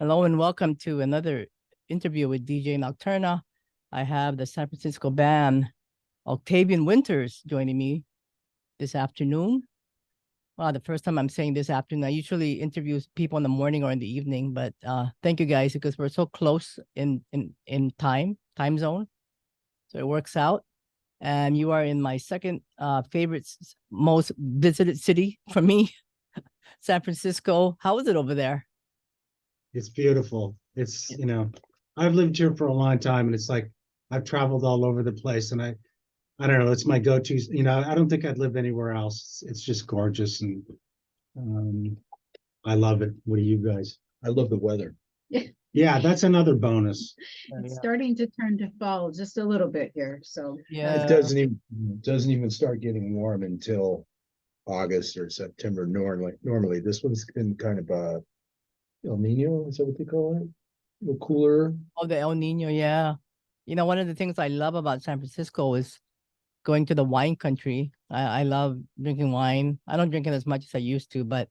Hello and welcome to another interview with DJ Nocturna. I have the San Francisco band Octavian Winters joining me this afternoon. Wow, the first time I'm saying this afternoon. I usually interview people in the morning or in the evening, but thank you guys because we're so close in time zone, so it works out. And you are in my second favorite, most visited city for me, San Francisco. How is it over there? It's beautiful. It's, I've lived here for a long time and it's like I've traveled all over the place and I don't know, it's my go-to, I don't think I'd live anywhere else. It's just gorgeous and um I love it. What do you guys? I love the weather. Yeah, that's another bonus. It's starting to turn to fall just a little bit here, so Yeah, It doesn't even start getting warm until August or September normally. This one's been kind of El Nino, is that what they call it? A little cooler. oh, the El Nino, yeah. One of the things I love about San Francisco is going to the wine country. I love drinking wine. I don't drink it as much as I used to, but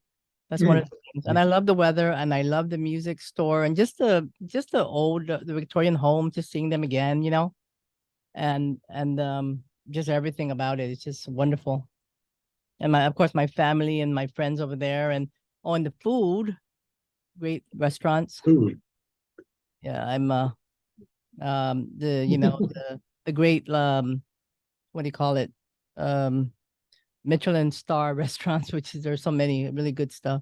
that's one of the things. And I love the weather and I love the music store and just the old the Victorian home, just seeing them again, and just everything about it. It's just wonderful. And of course my family and my friends over there and the food, great restaurants. Food. Yeah, I'm the great what do you call it? Michelin star restaurants, which is there's so many really good stuff.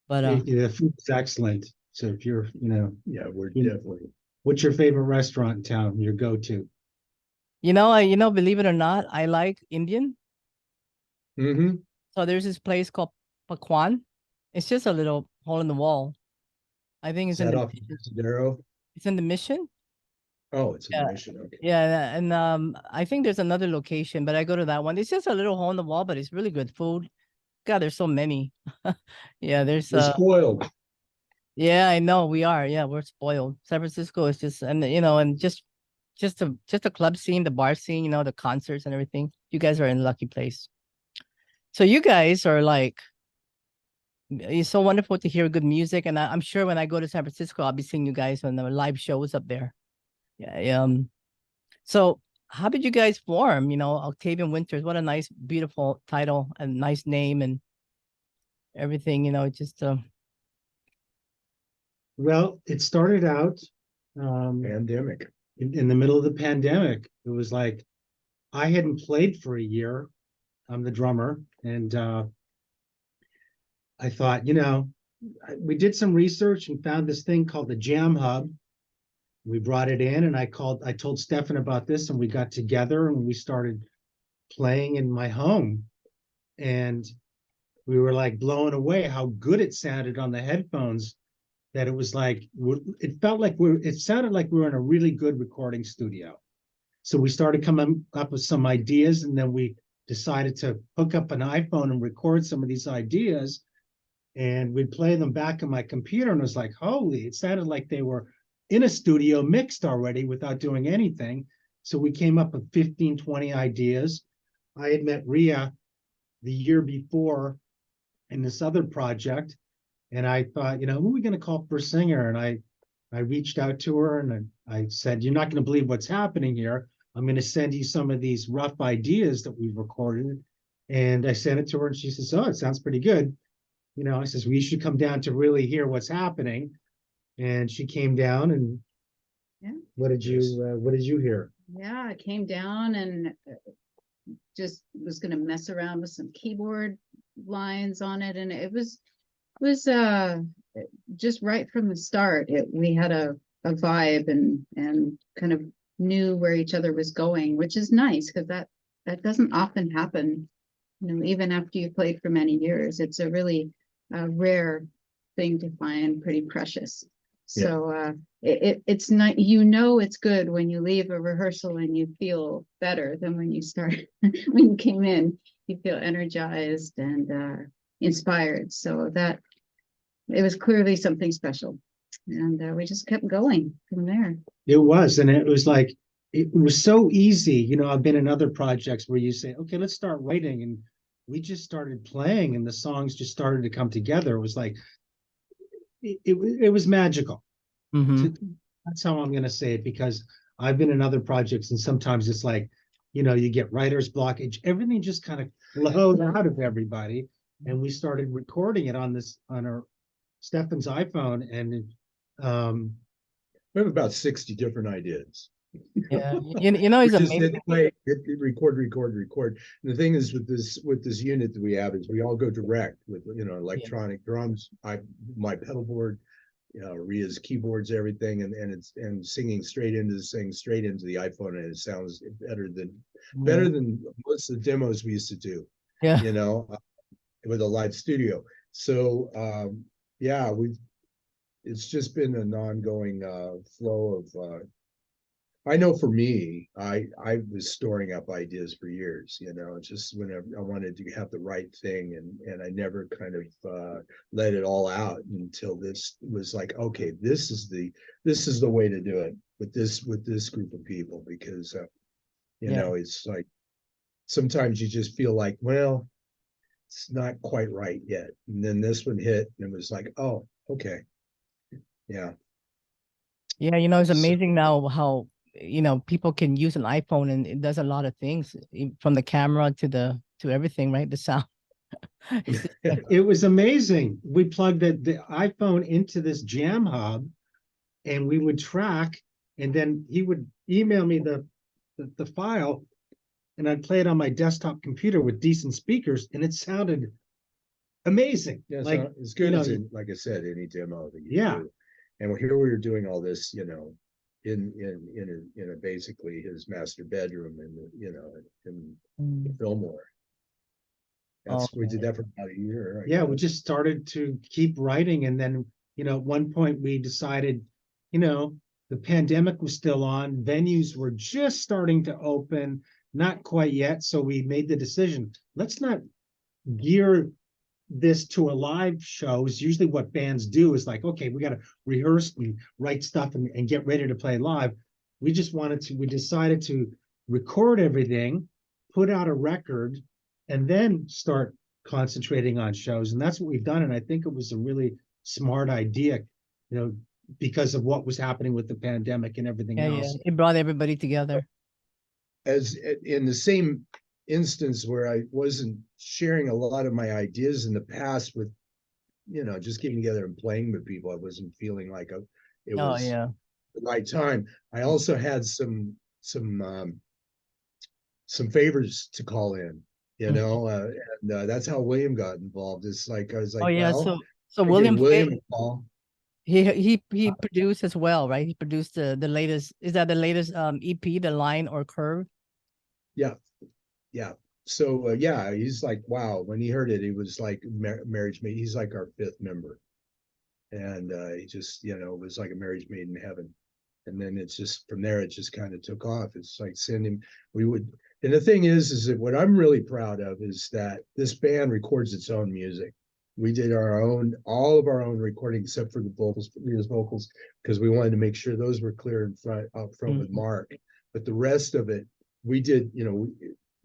But The food's excellent. So if you're, Yeah, we're You- definitely. what's your favorite restaurant in town, your go-to? believe it or not, I like Indian. Mm-hmm. So there's this place called Pakwan. It's just a little hole in the wall. I think Is that off Zedero? it's in the Mission. Oh, it's in Yeah. the Mission. Okay. Yeah, and I think there's another location, but I go to that one. It's just a little hole in the wall, but it's really good food. God, there's so many. Yeah, there's We're spoiled. yeah, I know we are. Yeah, we're spoiled. San Francisco is just and just the club scene, the bar scene, the concerts and everything. You guys are in a lucky place. So you guys are like it's so wonderful to hear good music, and I'm sure when I go to San Francisco, I'll be seeing you guys on the live shows up there. Yeah. So how did you guys form? Octavian Winters. What a nice, beautiful title and nice name and everything. Just Well, it started out Pandemic. in the middle of the pandemic. It was like I hadn't played for a year. I'm the drummer, and I thought, we did some research and found this thing called the Jam Hub. We brought it in, and I told Stephan about this, and we got together and we started playing in my home, and we were like blown away how good it sounded on the headphones. That it was like it felt like it sounded like we were in a really good recording studio. So we started coming up with some ideas, and then we decided to hook up an iPhone and record some of these ideas, and we'd play them back in my computer, and it was like, holy, it sounded like they were in a studio mixed already without doing anything. So we came up with 15, 20 ideas. I had met Ria the year before in this other project, and I thought, who are we going to call for singer? And I reached out to her and I said, you're not going to believe what's happening here. I'm going to send you some of these rough ideas that we've recorded. And I sent it to her and she says, oh, it sounds pretty good. I says, well, you should come down to really hear what's happening. And she came down and Yeah. what did you hear? yeah, I came down and just was gonna mess around with some keyboard lines on it, and it was just right from the start. We had a vibe and kind of knew where each other was going, which is nice because that doesn't often happen. Even after you played for many years, it's a really rare thing to find, pretty precious. So it's not, it's good when you leave a rehearsal and you feel better than when you start. When you came in, you feel energized and inspired. So that it was clearly something special, and we just kept going from there. It was, and it was like, it was so easy. I've been in other projects where you say, okay, let's start writing. And we just started playing and the songs just started to come together. It was like, it was magical. Hmm. That's how I'm gonna say it, because I've been in other projects and sometimes it's like, you get writer's blockage. Everything just kind of flowed out of everybody. And we started recording it on our Stephan's iPhone, and We have about 60 different ideas. Yeah, it's We just amazing. hit play, record. And the thing is with this unit that we have is we all go direct with electronic drums, my pedal board, Ria's keyboards, everything, and singing straight into the iPhone, and it sounds better than most of the demos we used to do, Yeah. With a live studio. So yeah, it's just been an ongoing flow of I know for me, I was storing up ideas for years, just whenever I wanted to have the right thing, and I never kind of let it all out until this was like, okay, this is the way to do it with this group of people, because Yeah. it's like sometimes you just feel like, well, it's not quite right yet, and then this one hit, and it was like, oh, okay, yeah. Yeah, it's So, amazing now how, people can use an iPhone and it does a lot of things, from the camera to everything, right? The sound. It's just, it was amazing. We plugged the iPhone into this Jam Hub, and we would track, and then he would email me the file, and I'd play it on my desktop computer with decent speakers, and it sounded amazing. yeah, Like, so as good you as know, like I said, any demo that you Yeah. do. And here we were doing all this, in a basically his master bedroom, in Mm. Fillmore. Oh, We did that for about a year. I yeah, we guess. just started to keep writing, and then, at one point we decided, the pandemic was still on, venues were just starting to open, not quite yet, so we made the decision, let's not gear this to a live show. Is usually what bands do, is like, okay, we got to rehearse and write stuff and get ready to play live. We decided to record everything, put out a record, and then start concentrating on shows. And that's what we've done. And I think it was a really smart idea, because of what was happening with the pandemic and everything yeah, yeah. else. It brought everybody together. As in the same instance where I wasn't sharing a lot of my ideas in the past with, just getting together and playing with people, I wasn't feeling like it Oh, was yeah. the right time. I also had some favors to call in, and that's how William got involved. It's like I was Oh, like, yeah. well, So I give William William Fay, a call. he produced as well, right? He produced the latest. Is that the latest EP, The Line or Curve? Yeah, yeah. So yeah, he's like, wow. When he heard it, he was like marriage mate. He's like our fifth member, and he just was like a marriage made in heaven. And then it's just from there, it just kind of took off. It's like sending. And the thing is that what I'm really proud of is that this band records its own music. We did all of our own recording, except for the vocals, Ria's vocals, because we wanted to make sure those were clear up front with Mark. But the rest of it, we did,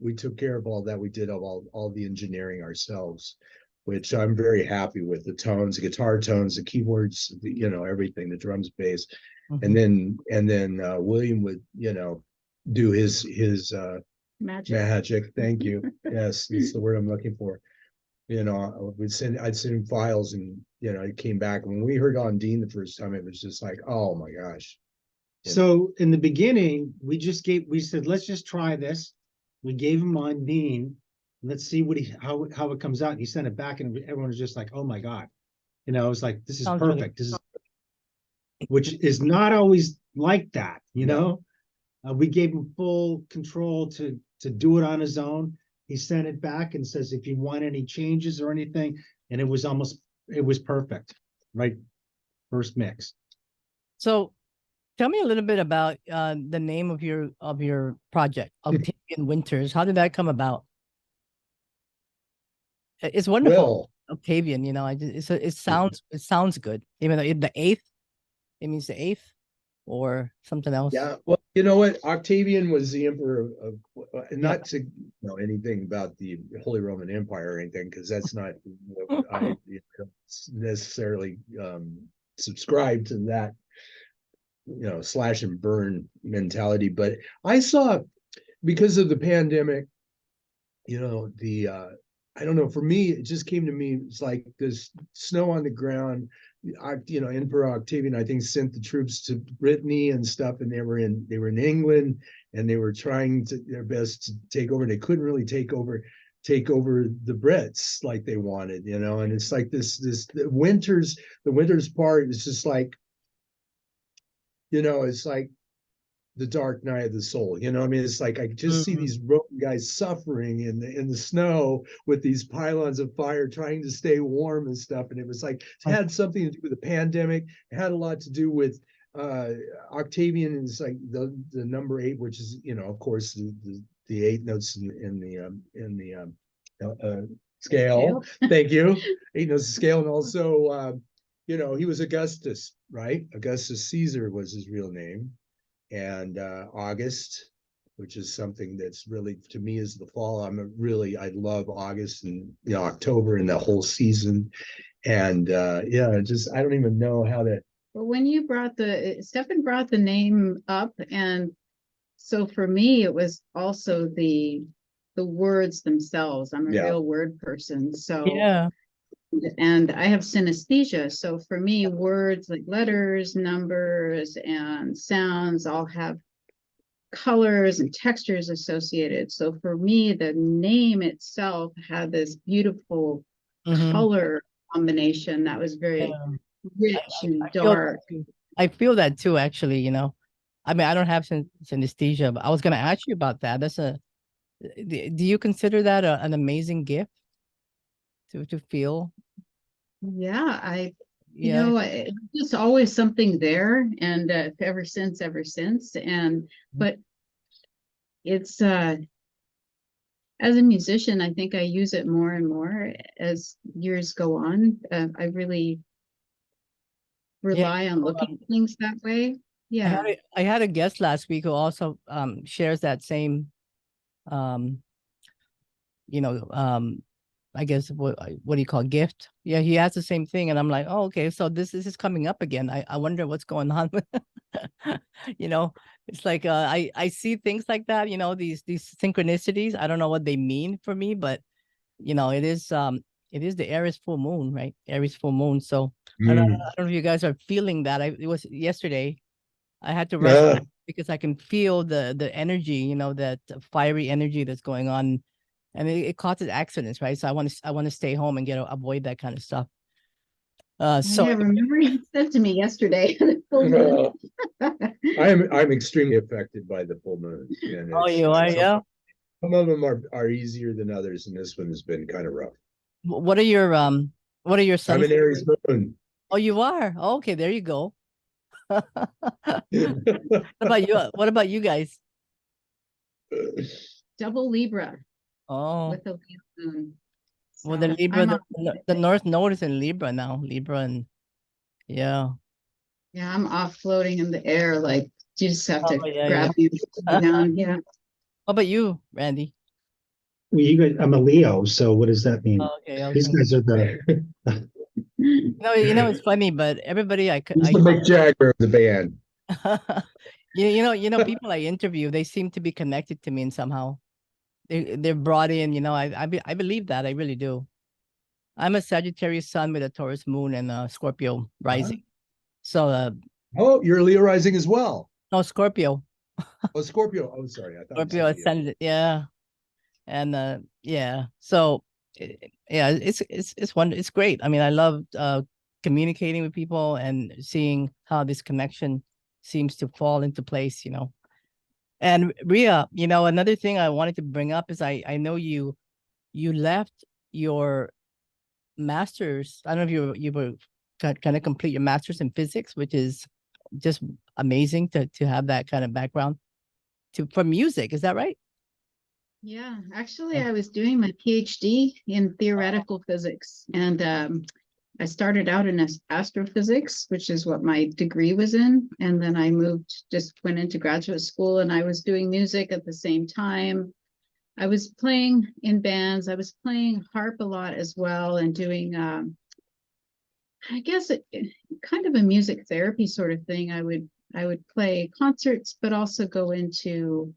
we took care of all that. We did all the engineering ourselves, which I'm very happy with. The tones, the guitar tones, the keyboards, everything, the drums, bass. And then William would, do his magic. Thank you. Yes, that's the word I'm looking for. I'd send him files, and it came back. When we heard On Dean the first time, it was just like, oh my gosh. So in the beginning, we said, let's just try this. We gave him On Dean. Let's see how it comes out. And he sent it back, and everyone was just like, oh my God. It was like, this is Sounds really perfect. Which is not always like that, we gave him full control to do it on his own. He sent it back and says, if you want any changes or anything, and it was perfect, right? First mix. So tell me a little bit about the name of your project, Octavian Winters. How did that come about? It's wonderful. Well, Octavian, it sounds good. Even though the eighth, it means the eighth. or something else? Yeah, well, you know what? Octavian was the emperor not to know anything about the Holy Roman Empire or anything, because that's not what I don't necessarily subscribe to that, slash and burn mentality. But I saw, because of the pandemic, I don't know, for me, it just came to me, it's like this snow on the ground. Emperor Octavian, I think, sent the troops to Brittany and stuff, and they were in England, and they were trying their best to take over. They couldn't really take over the Brits like they wanted, and it's like the Winters part is just like, it's like the dark night of the soul. I mean, it's like I just see these Roman guys suffering in the snow with these pylons of fire, trying to stay warm and stuff. And it was like, it had something to do with the pandemic. It had a lot to do with Octavian is like the number 8, which is, of course, the 8 notes in the scale. Thank you. 8 notes of scale. And also, he was Augustus, right? Augustus Caesar was his real name. And August, which is something that's really, to me, is the fall. I love August and October and the whole season. And just, I don't even know how to. Well, when you Stephan brought the name up, and so for me, it was also the words themselves. I'm a real word person. So Yeah. And I have synesthesia. So for me, words like letters, numbers, and sounds all have colors and textures associated. So for me, the name itself had this beautiful color combination that was very rich and dark. I feel that too, actually, I mean, I don't have synesthesia, but I was going to ask you about that. Do you consider that an amazing gift to feel? Yeah, it's just always something there, and ever since, but it's as a musician, I think I use it more and more as years go on. I really rely on looking at things that way. Yeah, I had a guest last week who also shares that same I guess what do you call gift? Yeah, he has the same thing, and I'm like, oh, okay, so this is coming up again. I wonder what's going on. It's like I see things like that. These synchronicities. I don't know what they mean for me, but it is the Aries full moon, right? Aries full moon. So I don't know if you guys are feeling that. It was yesterday. I had to rush because I can feel the energy, that fiery energy that's going on. And it causes accidents, right? So I want to stay home and avoid that kind of stuff. So yeah, remember you said to me yesterday. I'm extremely affected by the full moon. And you are, yeah. Some of them are easier than others, and this one has been kind of rough. What are your signs? I'm an Aries moon. Oh, you are? Oh, okay, there you go. What about you? What about you guys? Double Libra. Oh, with a Leo moon. well, the Libra, the North Node is in Libra now. Libra and I'm off floating in the air. Like you just have to grab me down. Yeah. How about you, Randy? Well, I'm a Leo, so what does that mean? Okay. These guys are the. It's funny, but everybody He's the Mick Jagger of the band. People I interview, they seem to be connected to me in somehow. They're brought in, I believe that. I really do. I'm a Sagittarius sun with a Taurus moon and a Scorpio rising. So you're a Leo rising as well. No, Scorpio. Oh, Scorpio. Oh, sorry. I thought Scorpio ascended. Yeah. And so it's great. I mean, I love communicating with people and seeing how this connection seems to fall into place, And Ria, another thing I wanted to bring up is I know you left your master's. I don't know if you were kind of complete your master's in physics, which is just amazing to have that kind of background for music. Is that right? Yeah, actually, I was doing my PhD in theoretical physics, and I started out in astrophysics, which is what my degree was in. And then I went into graduate school, and I was doing music at the same time. I was playing in bands. I was playing harp a lot as well, and doing, I guess, kind of a music therapy sort of thing. I would play concerts, but also go into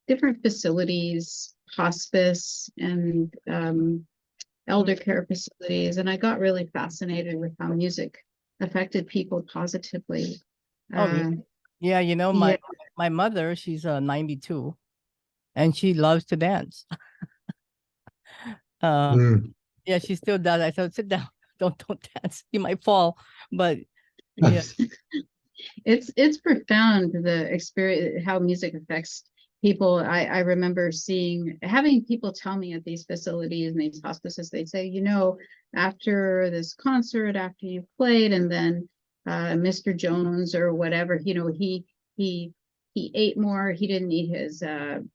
different facilities, hospice, and elder care facilities. And I got really fascinated with how music affected people positively. Oh, really? Yeah, you know, Yeah. my mother, she's 92, and she loves to dance. Mm. Yeah, she still does. I said, sit down, don't dance, you might fall. But yeah, It's profound, the experience, how music affects people. I remember having people tell me at these facilities and these hospices, they say, after this concert, after you played, and then Mr. Jones or whatever, he ate more, he didn't need his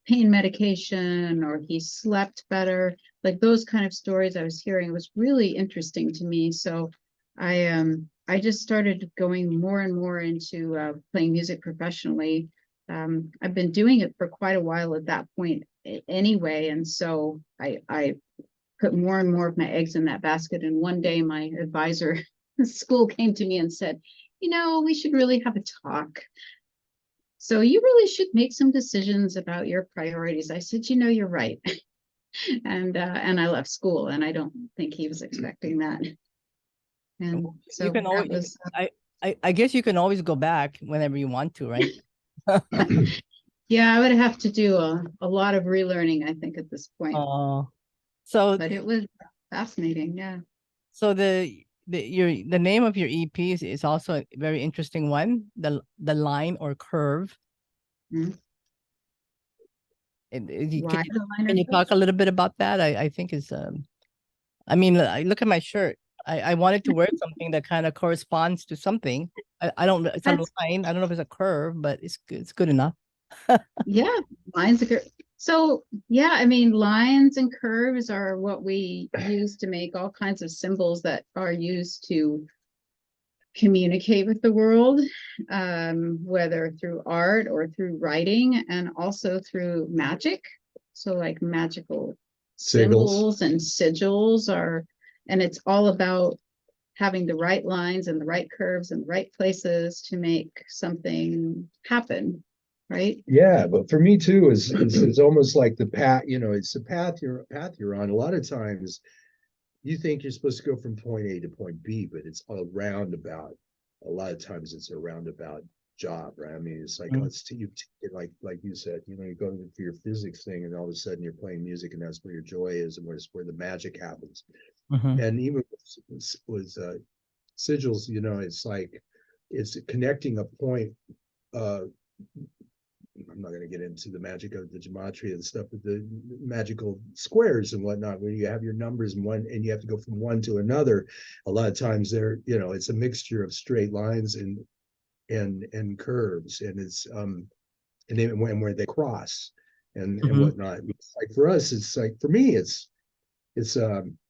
pain medication, or he slept better. Like those kind of stories I was hearing was really interesting to me. So I just started going more and more into playing music professionally. I've been doing it for quite a while at that point anyway, and so I put more and more of my eggs in that basket. And one day my advisor at school came to me and said, we should really have a talk. So you really should make some decisions about your priorities. I said, you're right. And I left school, and I don't think he was expecting that. And so you can that always, was, I guess you can always go back whenever you want to, right? yeah, I would have to do a lot of relearning, I think, at this point. So But it was fascinating, yeah. so the name of your EP is also a very interesting one. The line or curve. Mhm. Why Can the line can or you curve? talk a little bit about that? I think is I mean, I look at my shirt. I wanted to wear something that kind of corresponds to something. I don't. It's a That's, line. I don't know if it's a curve, but it's good enough. yeah, lines are good. So yeah, I mean, lines and curves are what we use to make all kinds of symbols that are used to communicate with the world, whether through art or through writing, and also through magic. So like magical Signals. symbols and sigils and it's all about having the right lines and the right curves and the right places to make something happen, right? Yeah, but for me too, is almost like the path. It's the path you're on. A lot of times, you think you're supposed to go from point A to point B, but it's a roundabout. A lot of times, it's a roundabout job, right? I mean, it's like you take it like you said. You go for your physics thing, and all of a sudden you're playing music, and that's where your joy is, and where the magic happens. And even with sigils, it's like it's connecting a point. I'm not going to get into the magic of the gematria and stuff, but the magical squares and whatnot, where you have your numbers and you have to go from one to another. A lot of times it's a mixture of straight lines and curves, and it's and then where they cross and whatnot. It's like for us, it's like for me,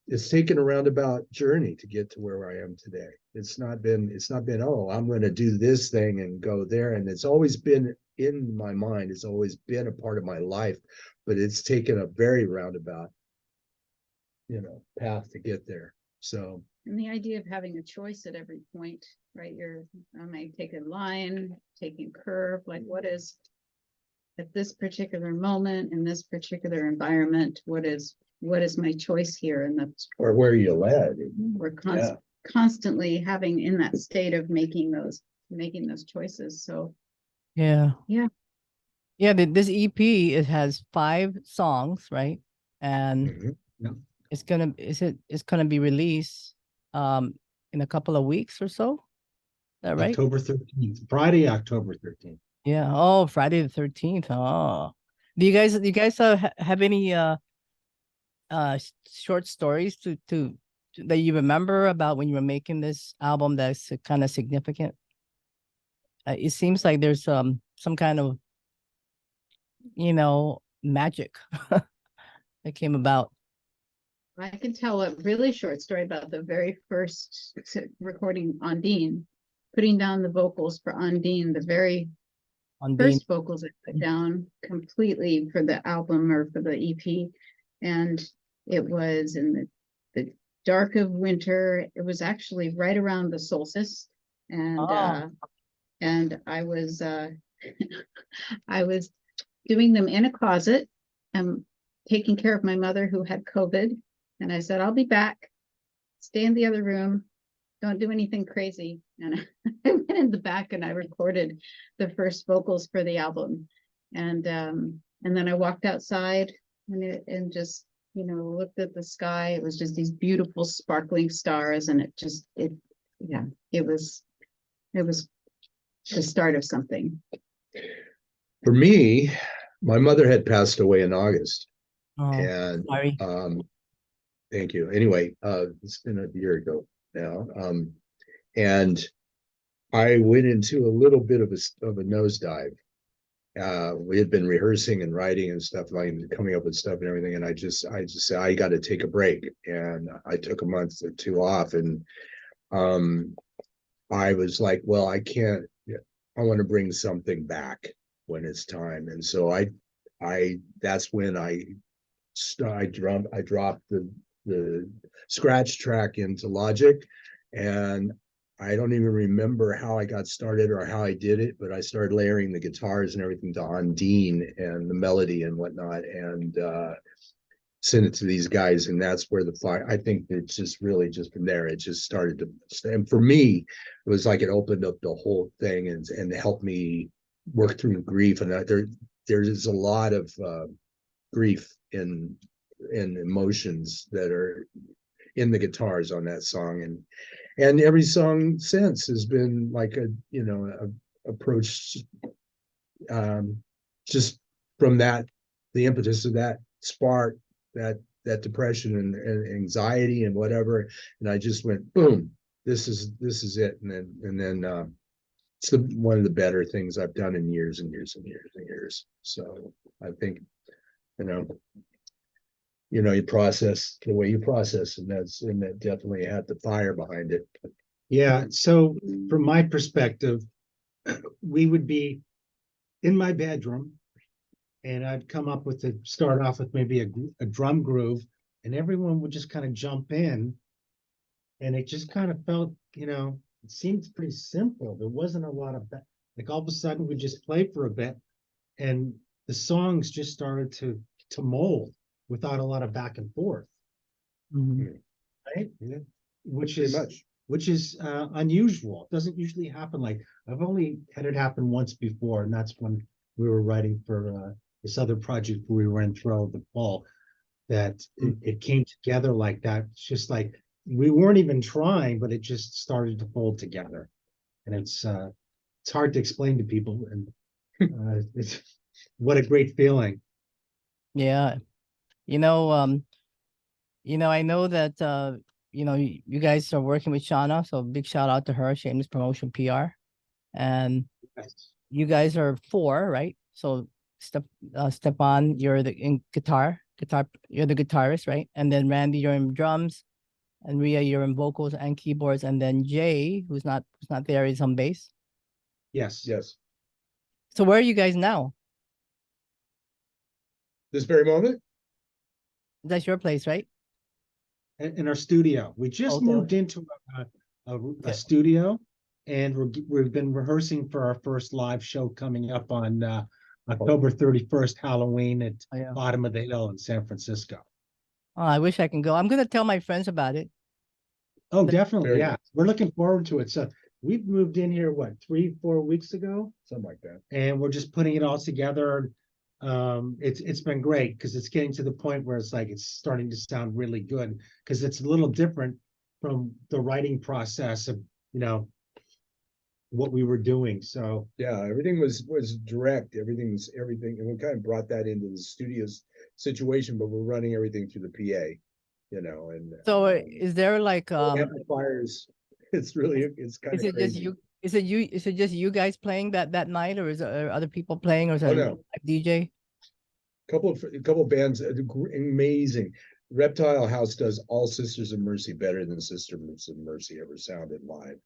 it's taken a roundabout journey to get to where I am today. It's not been, oh, I'm going to do this thing and go there. And it's always been in my mind. It's always been a part of my life, but it's taken a very roundabout, path to get there. So. And the idea of having a choice at every point, right? I might take a line, taking a curve, like what is at this particular moment in this particular environment, what is my choice here? And that's or where you led. We're constantly having in that state of making those choices. So Yeah. yeah. This EP, it has 5 songs, right? And it's gonna be released in a couple of weeks or so. Is that right? October 13th, Friday, October 13th. Yeah. Oh, Friday the 13th. Oh, do you guys have any short stories to that you remember about when you were making this album that's kind of significant? It seems like there's some kind of magic that came about. I can tell a really short story about the very first recording Undine, putting down the vocals for Undine, the very On the first vocals I put down completely for the album or for the EP. And it was in the dark of winter. It was actually right around the solstice. And I was I was doing them in a closet, taking care of my mother who had COVID. And I said, I'll be back. Stay in the other room. Don't do anything crazy. And I went in the back and I recorded the first vocals for the album. And then I walked outside and just, you know, looked at the sky. It was just these beautiful sparkling stars. And it was the start of something. For me, my mother had passed away in August. oh, And sorry. thank you. Anyway, it's been a year ago now. And I went into a little bit of a nosedive. We had been rehearsing and writing and stuff, like coming up with stuff and everything. And I just said, I got to take a break. And I took a month or two off. And I was like, well, I can't, I want to bring something back when it's time. And so that's when I dropped the scratch track into Logic, and I don't even remember how I got started or how I did it, but I started layering the guitars and everything to Undine and the melody and whatnot, and sent it to these guys, and that's where the fire. I think it's just really just from there it just started to. And for me, it was like it opened up the whole thing and helped me work through grief. And there's a lot of grief and emotions that are in the guitars on that song, and every song since has been like a approach just from that, the impetus of that spark, that depression and anxiety and whatever, and I just went boom, this is it. And then it's one of the better things I've done in years and years and years and years. So I think you process the way you process, and that definitely had the fire behind it. Yeah. So from my perspective, we would be in my bedroom, and I'd come up with start off with maybe a drum groove, and everyone would just kind of jump in, and it just kind of felt, it seemed pretty simple. There wasn't a lot of like all of a sudden we just played for a bit, and the songs just started to mold without a lot of back and forth. Mhm. Right? Yeah, Which pretty is much. unusual. It doesn't usually happen. Like I've only had it happen once before, and that's when we were writing for this other project where we were in Throw of the Ball, that it came together like that. It's just like we weren't even trying, but it just started to fold together. And it's hard to explain to people, and it's what a great feeling. Yeah. I know that you guys are working with Shauna, so big shout out to her, Shameless Promotion PR. And you guys are four, right? So Stephan, you're in guitar, you're the guitarist, right? And then Randy, you're in drums, and Ria, you're in vocals and keyboards, and then Jay, who's not there, is on bass. Yes. So where are you guys now? This very moment. That's your place, right? In our studio. We just Okay. moved into a studio, and we've been rehearsing for our first live show coming up on October 31st, Halloween at Bottom of the Hill in San Francisco. Oh, I wish I can go. I'm gonna tell my friends about it. Oh, definitely. Very Yeah. nice. We're looking forward to it. So we've moved in here, 3-4 weeks ago? Something like that. And we're just putting it all together. It's been great because it's getting to the point where it's like it's starting to sound really good, because it's a little different from the writing process of what we were doing. So Yeah, everything was direct. Everything, and we kind of brought that into the studio's situation, but we're running everything through the PA, and So is there like amplifiers. It's kind is of it just crazy. you? Is it just you guys playing that night, or is there other people playing, or is Oh, it no. a DJ? Couple of bands, amazing. Reptile House does all Sisters of Mercy better than Sisters of Mercy ever sounded live.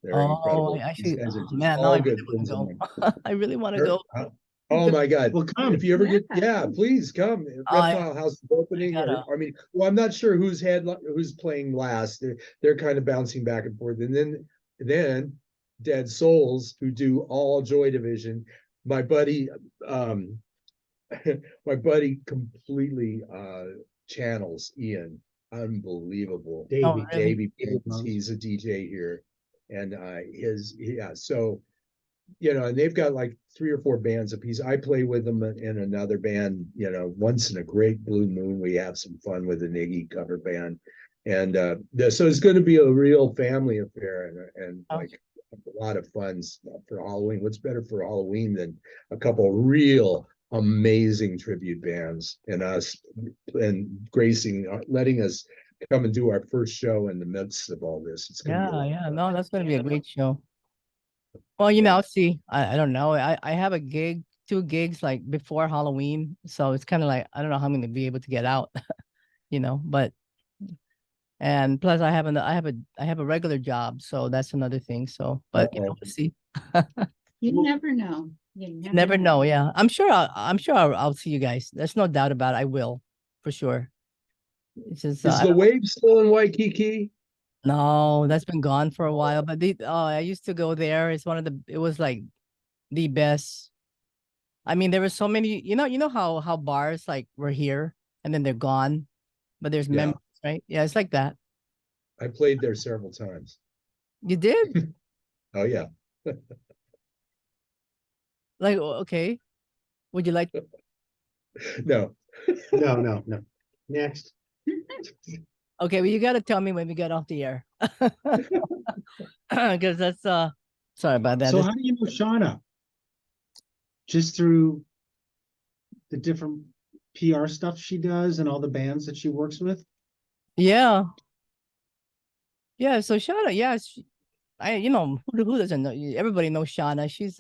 They're Oh, incredible. I These actually, guys are oh, just man, now I all really good want friends to of go. mine. I really want to They're- go. Oh my God. Well, come. If you ever get, Yeah. yeah, please come. I Reptile House is opening, gotta. or I mean, well, I'm not sure who's playing last. They're kind of bouncing back and forth. And then Dead Souls, who do all Joy Division. My buddy, my buddy completely channels Ian. Unbelievable. Oh, Davey. really? Davey Pitts, he's a DJ here. And so and they've got like 3 or 4 bands apiece. I play with them in another band, once in a great blue moon. We have some fun with an Iggy cover band. And so it's going to be a real family affair and Oh. like a lot of fun for Halloween. What's better for Halloween than a couple real amazing tribute bands and us and letting us come and do our first show in the midst of all this. It's gonna be a lot of Yeah. fun. No, that's gonna be a great show. Well, Yeah. see, I don't know. I have a gig, 2 gigs like before Halloween, so it's kind of like I don't know how I'm gonna be able to get out, but and plus I have a regular job, so that's another thing. So, but Uh-oh. we'll see. You never know. You Never know. Yeah, I'm sure. I'll see you guys. There's no doubt about it. I will, for sure. It's just Is the wave still in Waikiki? no, that's been gone for a while. But I used to go there. It was like the best. I mean, there were so many. You know how bars like were here and then they're gone, but there's Yeah. memories, right? Yeah, it's like that. I played there several times. You did Oh yeah. like okay. Would you like? No. No. Next. Okay, well, you got to tell me when we get off the air, because that's sorry about that. So how do you know Shauna? Just through the different PR stuff she does and all the bands that she works with? Yeah. Yeah, so Shauna, yeah, who doesn't know? Everybody knows Shauna. She's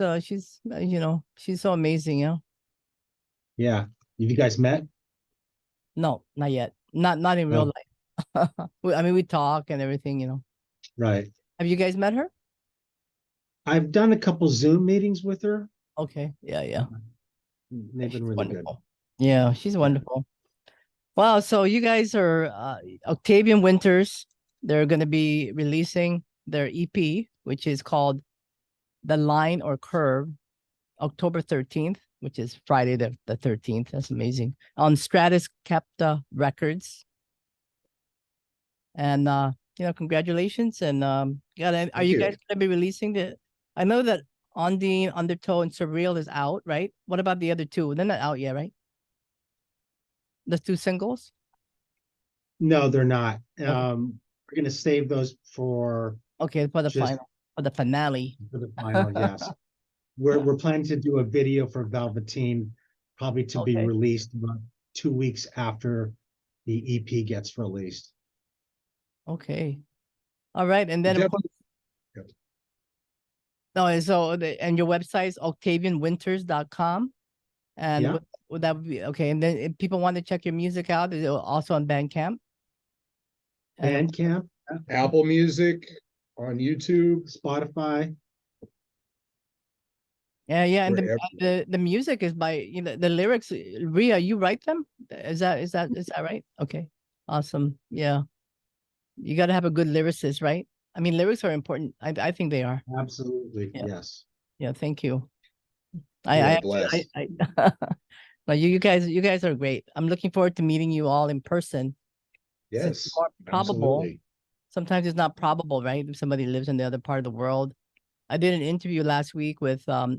so amazing, Yeah. Have you guys met? No, not yet. Not in real No. life. I mean, we talk and everything. Right. Have you guys met her? I've done a couple Zoom meetings with her. Okay. Yeah. They've She's been really good. wonderful. Yeah, she's wonderful. Wow, so you guys are Octavian Winters. They're going to be releasing their EP, which is called The Line or Curve, October 13th, which is Friday the 13th. That's amazing. On Stratis Capta Records. And congratulations. And are you guys gonna be releasing I know that Ondine, Undertow, and Surreal is out, right? What about the other 2? They're not out yet, right? The 2 singles? No, they're not. Okay. We're gonna save those for Okay, for the Just- final, for the finale. the final, yes. We're planning to do a video for Velveteen, probably to be Okay. released about 2 weeks after the EP gets released. Okay. All right. And then of course, and your website is octavianwinters.com. And Yeah. would that be okay? And then if people want to check your music out, is it also on Bandcamp? And Bandcamp, Apple Music, on YouTube. Spotify. yeah, and Wherever. the music is by the lyrics. Ria, you write them? Is that right? Okay, awesome. Yeah, you got to have a good lyricist, right? I mean, lyrics are important. I think they are. Absolutely, Yeah. yes. Yeah, thank you. You're blessed. No, you guys are great. I'm looking forward to meeting you all in person. Since Yes. it's more probable. Absolutely. Sometimes it's not probable, right? If somebody lives in the other part of the world. I did an interview last week with a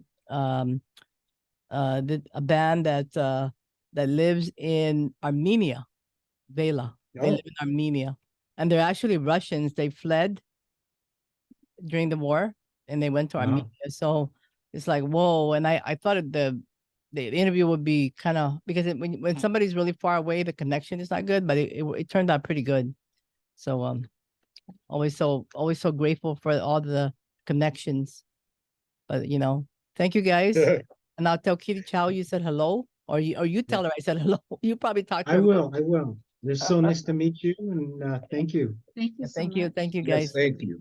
band that lives in Armenia, Vela. They Oh. live in Armenia, and they're actually Russians. They fled during the war, and they went to Wow. Armenia. So it's like whoa. And I thought the interview would be kind of because when somebody's really far away, the connection is not good, but it turned out pretty good. So always so grateful for all the connections. But thank you guys. And I'll tell Kitty Chow you said hello, or you tell her I said hello. You probably talked to I her. will. It's so nice to meet you, and thank you. Thank you so Thank you. much. Thank you, Yes, guys. thank you.